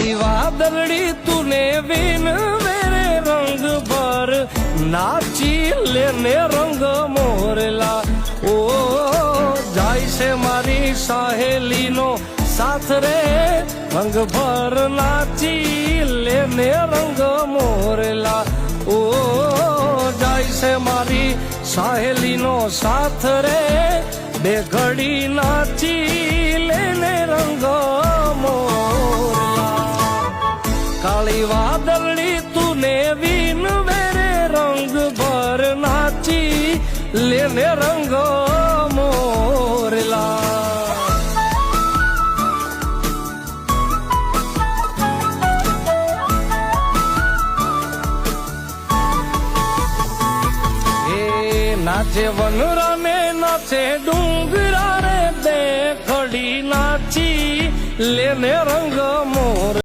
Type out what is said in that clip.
वादड़ी तूने बिन मेरे रंग भर नाची लेने रंग मोरला ओ जाय से मारी सहेली नो साथ रे रंग भर नाची लेने रंग मोरला ओ जाय से मारी सहेली नो साथ रे बे घड़ी नाची लेने रंग मोरला काली वादड़ी तूने बीन मेरे रंग भर नाची लेने रंग मोरला नाचे वनरा ने नाचे डूंगरा रे दे खड़ी नाची लेने रंग मोर